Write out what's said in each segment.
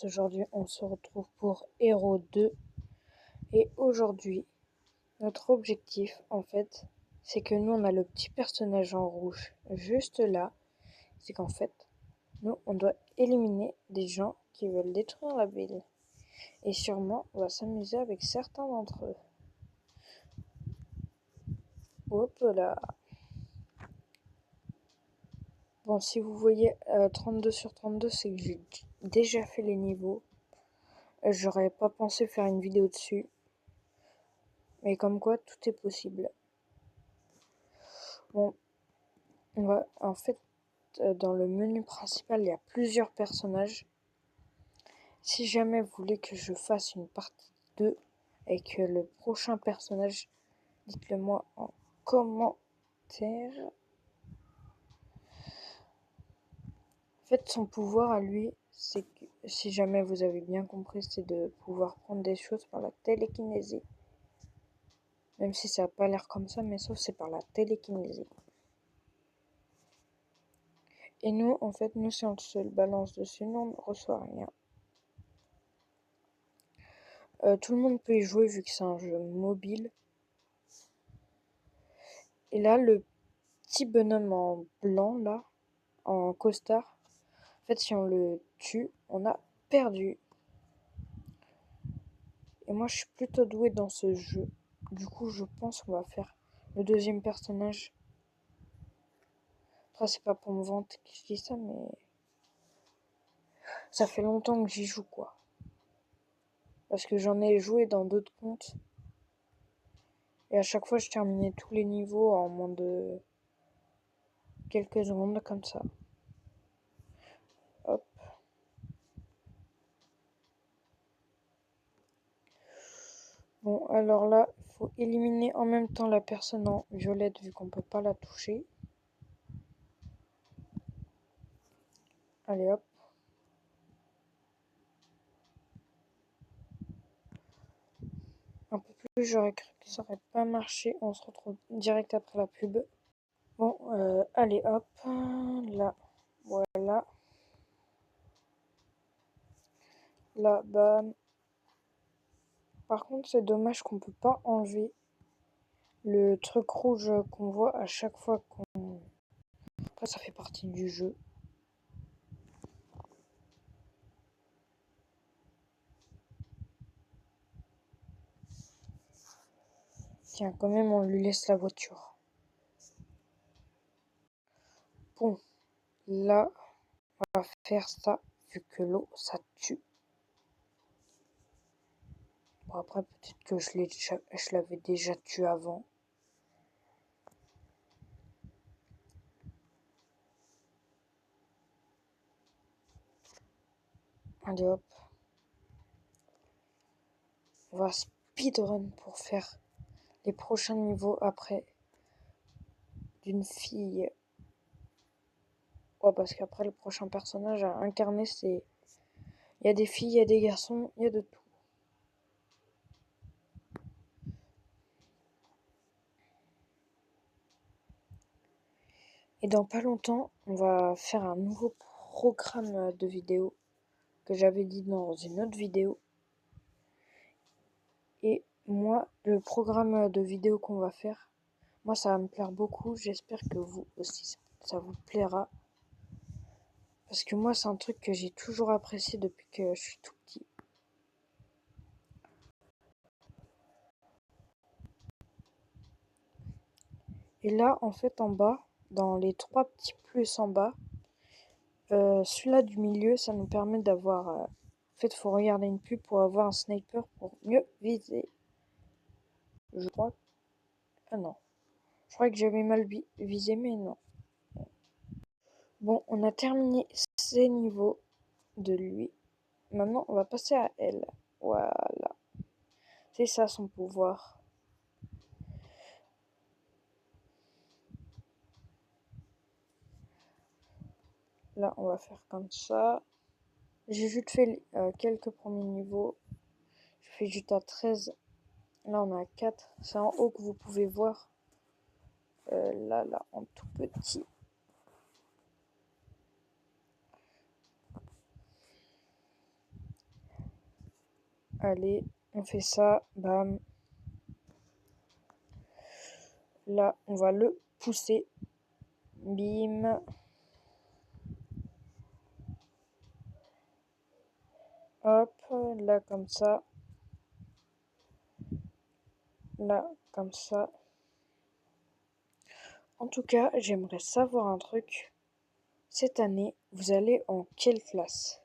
Aujourd'hui, on se retrouve pour Hero 2 et aujourd'hui, notre objectif en fait, c'est que nous on a le petit personnage en rouge juste là, c'est qu'en fait, nous on doit éliminer des gens qui veulent détruire la ville et sûrement on va s'amuser avec certains d'entre eux. Hop là. Bon, si vous voyez 32 sur 32, c'est que j'ai déjà fait les niveaux. J'aurais pas pensé faire une vidéo dessus. Mais comme quoi, tout est possible. Bon, on va en fait dans le menu principal, il y a plusieurs personnages. Si jamais vous voulez que je fasse une partie 2 et que le prochain personnage, dites-le moi en commentaire. En fait, son pouvoir à lui, c'est que, si jamais vous avez bien compris, c'est de pouvoir prendre des choses par la télékinésie. Même si ça n'a pas l'air comme ça, mais sauf c'est par la télékinésie. Et nous, en fait, nous, si on se le balance dessus, nous, on ne reçoit rien. Tout le monde peut y jouer vu que c'est un jeu mobile. Et là, le petit bonhomme en blanc, là, en costard, en fait, si on le tue, on a perdu. Et moi, je suis plutôt douée dans ce jeu. Du coup, je pense qu'on va faire le deuxième personnage. Après, c'est pas pour me vanter que je dis ça, mais ça fait longtemps que j'y joue, quoi. Parce que j'en ai joué dans d'autres comptes. Et à chaque fois, je terminais tous les niveaux en moins de quelques secondes, comme ça. Hop. Bon, alors là, il faut éliminer en même temps la personne en violette vu qu'on peut pas la toucher. Allez hop. Un peu plus, j'aurais cru que ça aurait pas marché. On se retrouve direct après la pub. Bon, allez hop. Là, voilà. Là, bam. Par contre, c'est dommage qu'on peut pas enlever le truc rouge qu'on voit à chaque fois qu'on... Après, ça fait partie du jeu. Tiens, quand même, on lui laisse la voiture. Bon, là, on va faire ça, vu que l'eau, ça tue. Bon, après, peut-être que je l'avais déjà tué avant. Allez hop. On va speedrun pour faire les prochains niveaux après d'une fille. Ouais, parce qu'après, le prochain personnage à incarner, c'est... Il y a des filles, il y a des garçons, il y a de tout. Et dans pas longtemps, on va faire un nouveau programme de vidéo que j'avais dit dans une autre vidéo. Et moi, le programme de vidéo qu'on va faire, moi ça va me plaire beaucoup. J'espère que vous aussi, ça vous plaira. Parce que moi, c'est un truc que j'ai toujours apprécié depuis que je suis tout petit. Et là, en fait, en bas, dans les 3 petits plus en bas, celui-là du milieu, ça nous permet d'avoir... en fait, il faut regarder une pub pour avoir un sniper pour mieux viser. Je crois... Ah non. Je crois que j'avais mal visé, mais non. Bon, on a terminé ces niveaux de lui. Maintenant, on va passer à elle. Voilà. C'est ça son pouvoir. Là, on va faire comme ça. J'ai juste fait quelques premiers niveaux. Je fais juste à 13. Là, on a 4. C'est en haut que vous pouvez voir. Là, en tout petit. Allez, on fait ça, bam. Là, on va le pousser. Bim. Hop, là comme ça. Là comme ça. En tout cas, j'aimerais savoir un truc. Cette année, vous allez en quelle classe?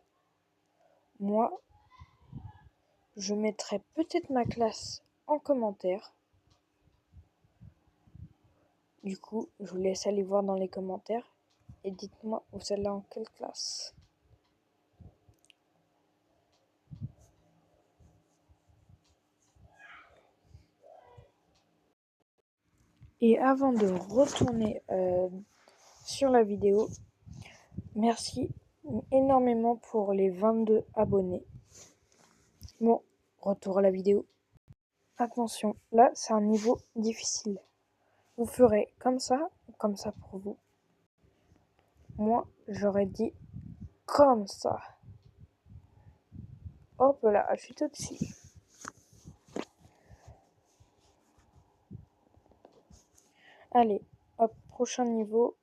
Moi, je mettrai peut-être ma classe en commentaire. Du coup, je vous laisse aller voir dans les commentaires et dites-moi vous allez en quelle classe. Et avant de retourner sur la vidéo, merci énormément pour les 22 abonnés. Bon, retour à la vidéo. Attention, là c'est un niveau difficile. Vous ferez comme ça pour vous. Moi, j'aurais dit comme ça. Hop là, je suis tout dessus. Allez, hop, prochain niveau.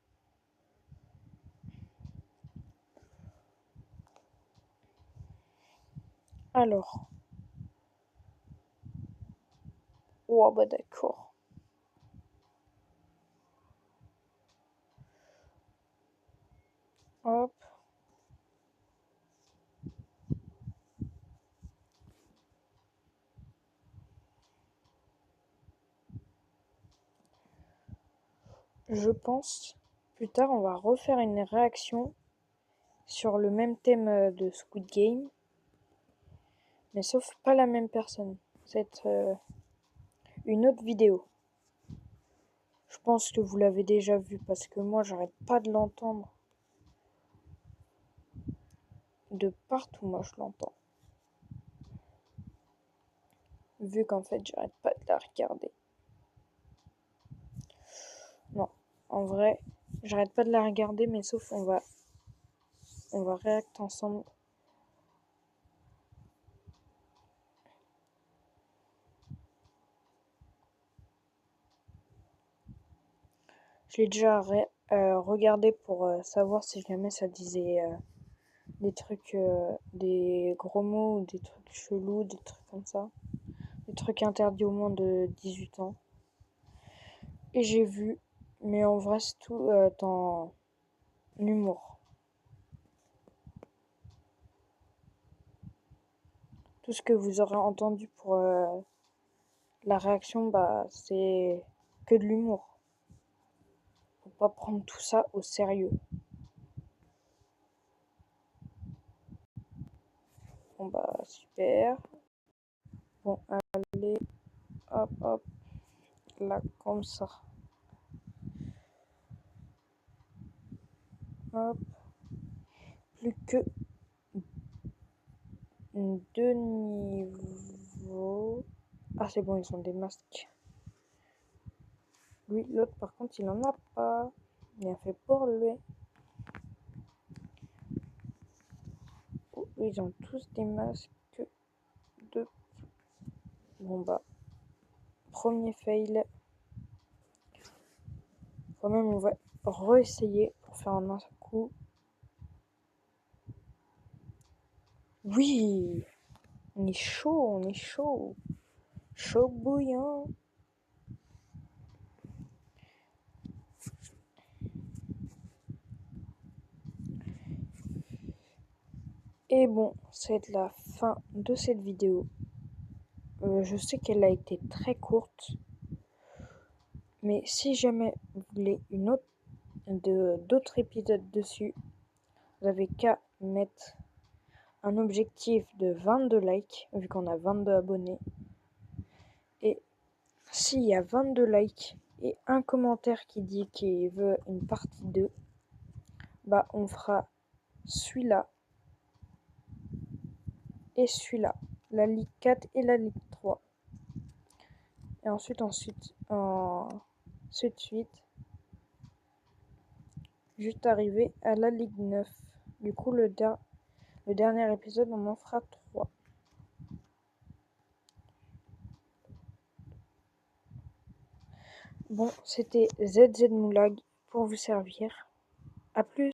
Alors. Oh bah d'accord. Hop. Je pense, plus tard, on va refaire une réaction sur le même thème de Squid Game, mais sauf pas la même personne. C'est une autre vidéo. Je pense que vous l'avez déjà vu parce que moi, j'arrête pas de l'entendre. De partout, moi, je l'entends. Vu qu'en fait, j'arrête pas de la regarder. Non, en vrai, j'arrête pas de la regarder, mais sauf on va réacter ensemble. Je l'ai déjà regardé pour savoir si jamais ça disait des trucs, des gros mots ou des trucs chelous, des trucs comme ça. Des trucs interdits au moins de 18 ans. Et j'ai vu, mais en vrai c'est tout en humour. Tout ce que vous aurez entendu pour la réaction, bah c'est que de l'humour. Faut pas prendre tout ça au sérieux. Bon bah super. Bon allez, hop hop, là comme ça. Hop. Plus que 2 niveaux. Ah c'est bon, ils ont des masques. Lui, l'autre par contre, il en a pas. Bien fait pour lui. Oh, ils ont tous des masques de... Bon bah, premier fail. Quand même, on va re-essayer pour faire un coup. Oui, on est chaud, on est chaud. Chaud bouillant. Et bon, c'est la fin de cette vidéo. Je sais qu'elle a été très courte. Mais si jamais vous voulez une autre d'autres épisodes dessus, vous avez qu'à mettre un objectif de 22 likes, vu qu'on a 22 abonnés. Et s'il y a 22 likes et un commentaire qui dit qu'il veut une partie 2, bah on fera celui-là et celui-là, la Ligue 4 et la Ligue 3. Et ensuite, suite, juste arriver à la Ligue 9. Du coup, le dernier épisode, on en fera 3. Bon, c'était ZZ Moulag pour vous servir. À plus.